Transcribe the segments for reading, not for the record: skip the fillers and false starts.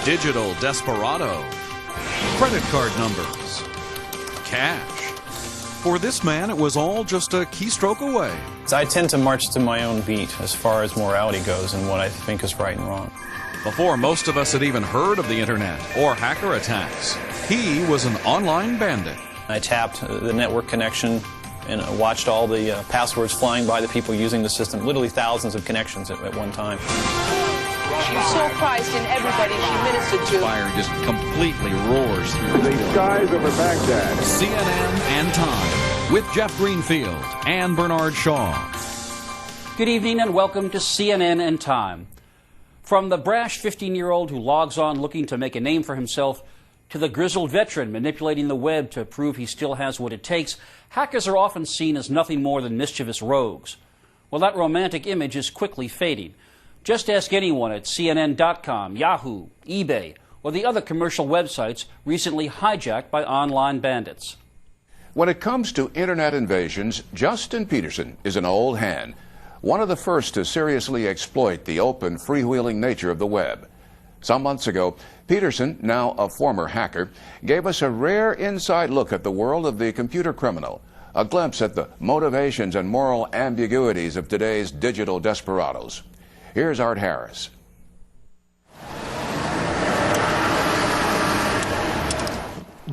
digital Desperado, credit card numbers, cash. For this man, it was all just a keystroke away. I tend to march to my own beat as far as morality goes and what I think is right and wrong. Before most of us had even heard of the internet or hacker attacks, he was an online bandit. I tapped the network connection and watched all the passwords flying by the people using the system, literally thousands of connections at one time. She's so prized in everybody she ministered to. Fire just completely roars through the skies over Baghdad. CNN and Time with Jeff Greenfield and Bernard Shaw. Good evening and welcome to CNN and Time. From the brash 15-year-old who logs on looking to make a name for himself to the grizzled veteran manipulating the web to prove he still has what it takes, hackers are often seen as nothing more than mischievous rogues. Well, that romantic image is quickly fading. Just ask anyone at CNN.com, Yahoo, eBay, or the other commercial websites recently hijacked by online bandits. When it comes to internet invasions, Justin Petersen is an old hand, one of the first to seriously exploit the open, freewheeling nature of the web. Some months ago, Petersen, now a former hacker, gave us a rare inside look at the world of the computer criminal, a glimpse at the motivations and moral ambiguities of today's digital desperados. Here's Art Harris.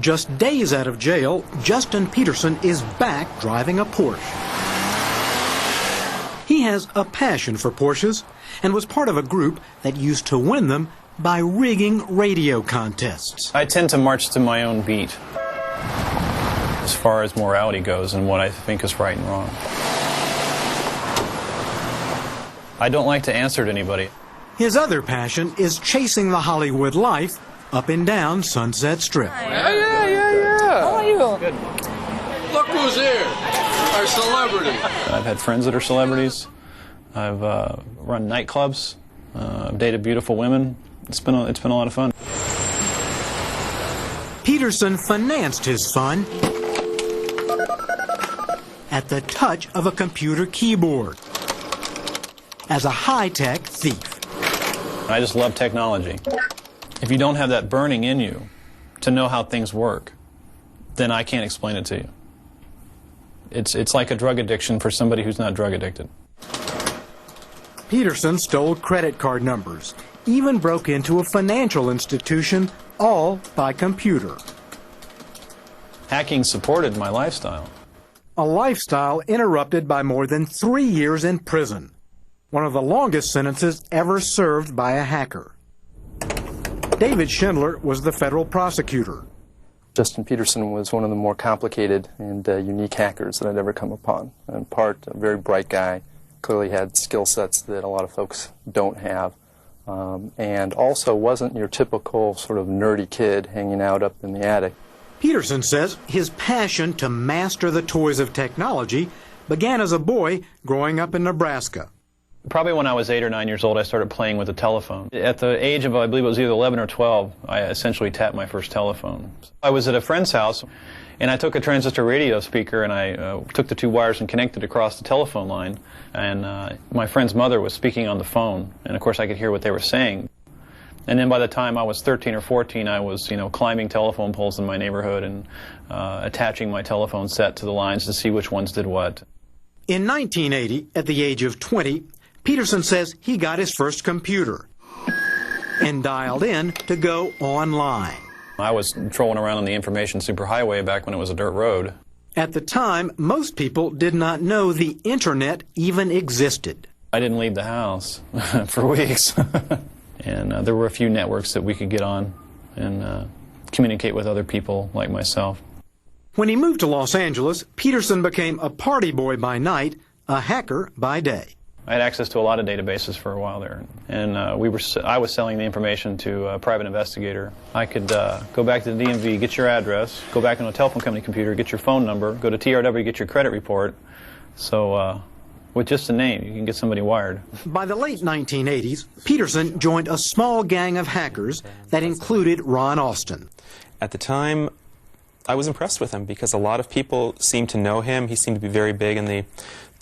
Just days out of jail, Justin Petersen is back driving a Porsche. He has a passion for Porsches and was part of a group that used to win them by rigging radio contests. I tend to march to my own beat as far as morality goes and what I think is right and wrong. I don't like to answer to anybody. His other passion is chasing the Hollywood life up and down Sunset Strip. Yeah. How are you? Good. Look who's here, our celebrity. I've had friends that are celebrities. I've run nightclubs. I've dated beautiful women. It's been a lot of fun. Petersen financed his fun at the touch of a computer keyboard as a high-tech thief. I just love technology. If you don't have that burning in you to know how things work, then I can't explain it to you. It's like a drug addiction for somebody who's not drug addicted. Petersen stole credit card numbers, even broke into a financial institution, all by computer. Hacking supported my lifestyle. A lifestyle interrupted by more than 3 years in prison, one of the longest sentences ever served by a hacker. David Schindler was the federal prosecutor. Justin Petersen was one of the more complicated and unique hackers that I'd ever come upon. In part, a very bright guy, clearly had skill sets that a lot of folks don't have, and also wasn't your typical sort of nerdy kid hanging out up in the attic. Petersen says his passion to master the toys of technology began as a boy growing up in Nebraska. Probably when I was 8 or 9 years old, I started playing with a telephone. At the age of, I believe it was either 11 or 12, I essentially tapped my first telephone. I was at a friend's house, and I took a transistor radio speaker, and I took the two wires and connected across the telephone line. And my friend's mother was speaking on the phone, and of course I could hear what they were saying. And then by the time I was 13 or 14, I was, climbing telephone poles in my neighborhood and attaching my telephone set to the lines to see which ones did what. In 1980, at the age of 20, Petersen says he got his first computer and dialed in to go online. I was trolling around on the information superhighway back when it was a dirt road. At the time, most people did not know the internet even existed. I didn't leave the house for weeks. And there were a few networks that we could get on and communicate with other people like myself. When he moved to Los Angeles, Petersen became a party boy by night, a hacker by day. I had access to a lot of databases for a while there, and I was selling the information to a private investigator. I could go back to the DMV, get your address, go back on a telephone company computer, get your phone number, go to TRW, get your credit report. So with just a name, you can get somebody wired. By the late 1980s, Petersen joined a small gang of hackers that included Ron Austin. At the time, I was impressed with him because a lot of people seemed to know him. He seemed to be very big in the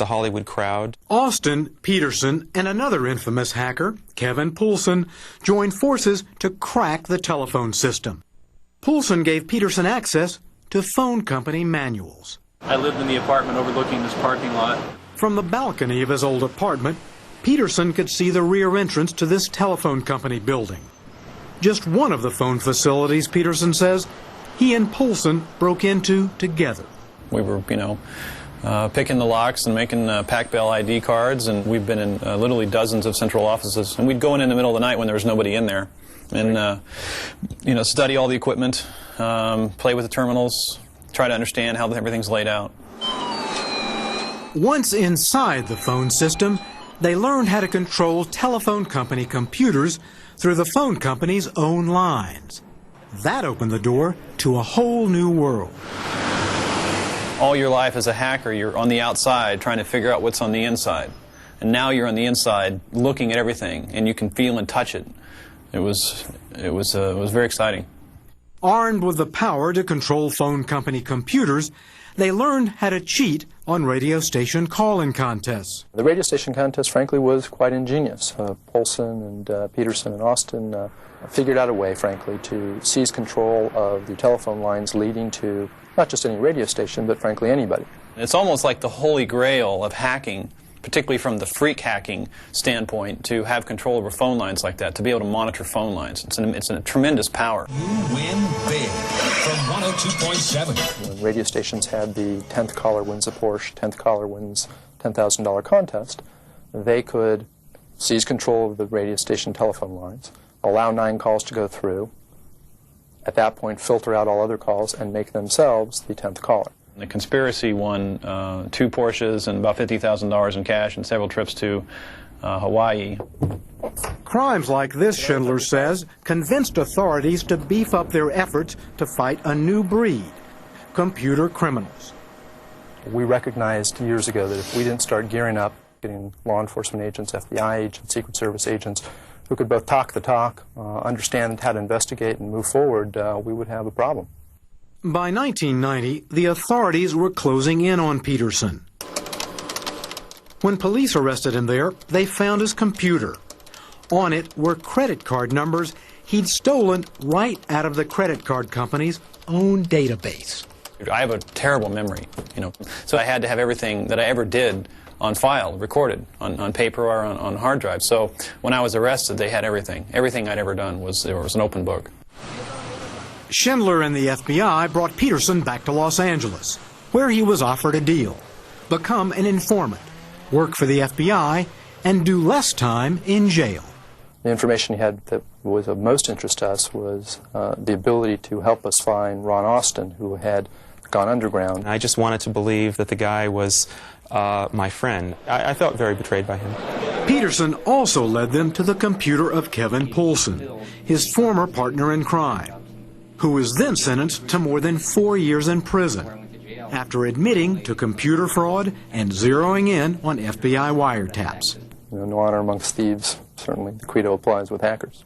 Hollywood crowd. Austin, Petersen, and another infamous hacker, Kevin Poulsen, joined forces to crack the telephone system. Poulsen gave Petersen access to phone company manuals. I lived in the apartment overlooking this parking lot. From the balcony of his old apartment, Petersen could see the rear entrance to this telephone company building. Just one of the phone facilities, Petersen says, he and Poulsen broke into together. We were, picking the locks and making Pac Bell ID cards, and we've been in literally dozens of central offices. And we'd go in the middle of the night when there was nobody in there, and study all the equipment, play with the terminals, try to understand how everything's laid out. Once inside the phone system, they learned how to control telephone company computers through the phone company's own lines. That opened the door to a whole new world. All your life as a hacker, you're on the outside trying to figure out what's on the inside. And now you're on the inside looking at everything, and you can feel and touch it. It was very exciting. Armed with the power to control phone company computers, they learned how to cheat on radio station call-in contests. The radio station contest, frankly, was quite ingenious. Poulsen and Petersen and Austin figured out a way, frankly, to seize control of the telephone lines leading to not just any radio station, but frankly anybody. It's almost like the holy grail of hacking, particularly from the freak hacking standpoint, to have control over phone lines like that, to be able to monitor phone lines. It's a tremendous power. You win big from 102.7. When radio stations had the 10th caller wins a Porsche, 10th caller wins $10,000 contest, they could seize control of the radio station telephone lines, allow 9 calls to go through, at that point filter out all other calls and make themselves the 10th caller. The conspiracy won 2 Porsches and about $50,000 in cash and several trips to Hawaii. Crimes like this, Schindler says, convinced authorities to beef up their efforts to fight a new breed, computer criminals. We recognized years ago that if we didn't start gearing up, getting law enforcement agents, FBI agents, Secret Service agents, who could both talk the talk, understand how to investigate and move forward, we would have a problem. By 1990, the authorities were closing in on Petersen. When police arrested him there, they found his computer. On it were credit card numbers he'd stolen right out of the credit card company's own database. I have a terrible memory, so I had to have everything that I ever did on file, recorded on paper or on hard drive. So when I was arrested, they had everything. Everything I'd ever done was an open book. Schindler and the FBI brought Petersen back to Los Angeles, where he was offered a deal: become an informant, work for the FBI, and do less time in jail. The information he had that was of most interest to us was the ability to help us find Ron Austin, who had gone underground. I just wanted to believe that the guy was my friend. I felt very betrayed by him. Petersen also led them to the computer of Kevin Poulsen, his former partner in crime, who was then sentenced to more than 4 years in prison after admitting to computer fraud and zeroing in on FBI wiretaps. No honor amongst thieves. Certainly the credo applies with hackers.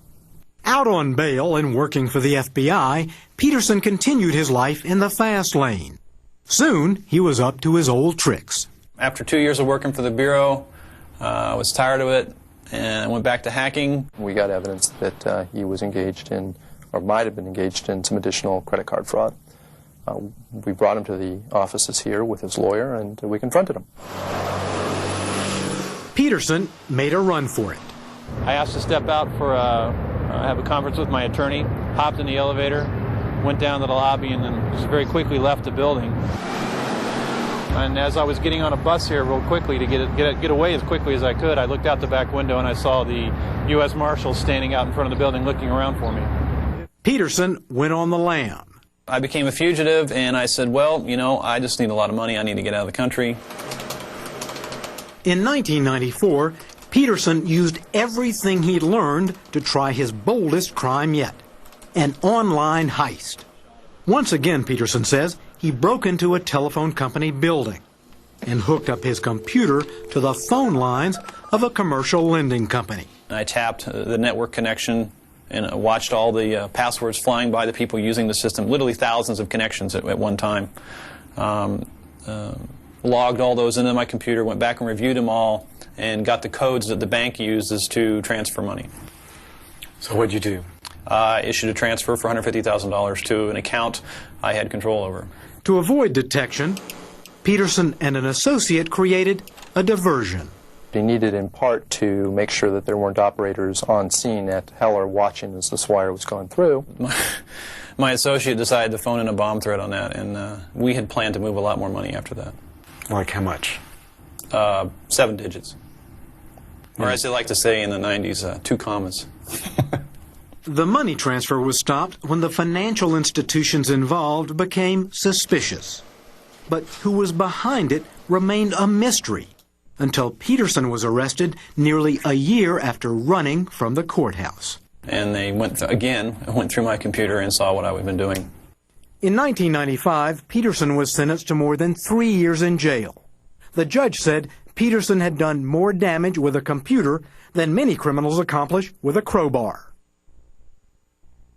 Out on bail and working for the FBI, Petersen continued his life in the fast lane. Soon, he was up to his old tricks. After 2 years of working for the Bureau, I was tired of it and went back to hacking. We got evidence that he was engaged in, or might have been engaged in, some additional credit card fraud. We brought him to the offices here with his lawyer, and we confronted him. Petersen made a run for it. I asked to step out for have a conference with my attorney, hopped in the elevator, went down to the lobby, and then just very quickly left the building. And as I was getting on a bus here real quickly to get away as quickly as I could, I looked out the back window and I saw the U.S. Marshals standing out in front of the building looking around for me. Petersen went on the lam. I became a fugitive, and I said, well, I just need a lot of money. I need to get out of the country. In 1994, Petersen used everything he'd learned to try his boldest crime yet: an online heist. Once again, Petersen says, he broke into a telephone company building and hooked up his computer to the phone lines of a commercial lending company. I tapped the network connection and watched all the passwords flying by the people using the system, literally thousands of connections at one time. Logged all those into my computer, went back and reviewed them all, and got the codes that the bank uses to transfer money. So what'd you do? Issued a transfer for $150,000 to an account I had control over. To avoid detection, Petersen and an associate created a diversion. He needed in part to make sure that there weren't operators on scene at Heller watching as this wire was going through. My associate decided to phone in a bomb threat on that, and we had planned to move a lot more money after that. Like how much? 7 digits. Or as they like to say in the 90s, 2 commas. The money transfer was stopped when the financial institutions involved became suspicious. But who was behind it remained a mystery until Petersen was arrested nearly a year after running from the courthouse. And they went through my computer and saw what I had been doing. In 1995, Petersen was sentenced to more than 3 years in jail. The judge said Petersen had done more damage with a computer than many criminals accomplish with a crowbar.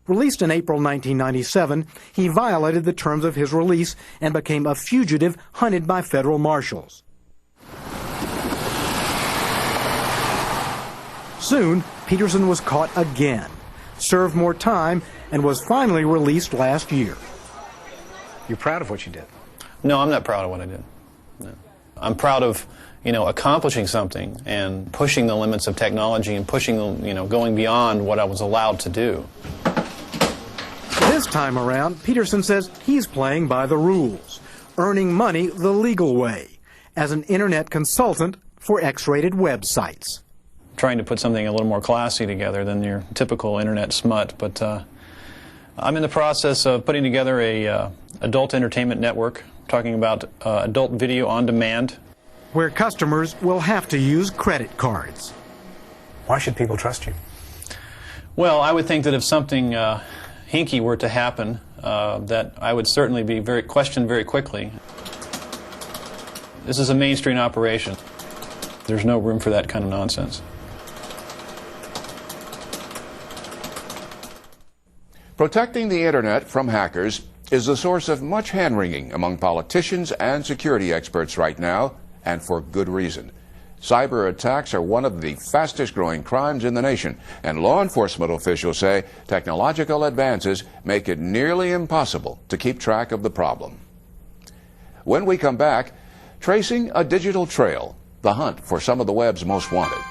Released in April 1997, he violated the terms of his release and became a fugitive hunted by federal marshals. Soon, Petersen was caught again, served more time, and was finally released last year. You're proud of what you did? No, I'm not proud of what I did. No. I'm proud of, accomplishing something and pushing the limits of technology and pushing, going beyond what I was allowed to do. This time around, Petersen says he's playing by the rules, earning money the legal way, as an internet consultant for X-rated websites. Trying to put something a little more classy together than your typical internet smut, but I'm in the process of putting together a adult entertainment network, talking about adult video on demand. Where customers will have to use credit cards. Why should people trust you? Well, I would think that if something hinky were to happen, that I would certainly be questioned very quickly. This is a mainstream operation. There's no room for that kind of nonsense. Protecting the internet from hackers is the source of much hand-wringing among politicians and security experts right now, and for good reason. Cyber attacks are one of the fastest-growing crimes in the nation, and law enforcement officials say technological advances make it nearly impossible to keep track of the problem. When we come back, tracing a digital trail, the hunt for some of the web's most wanted.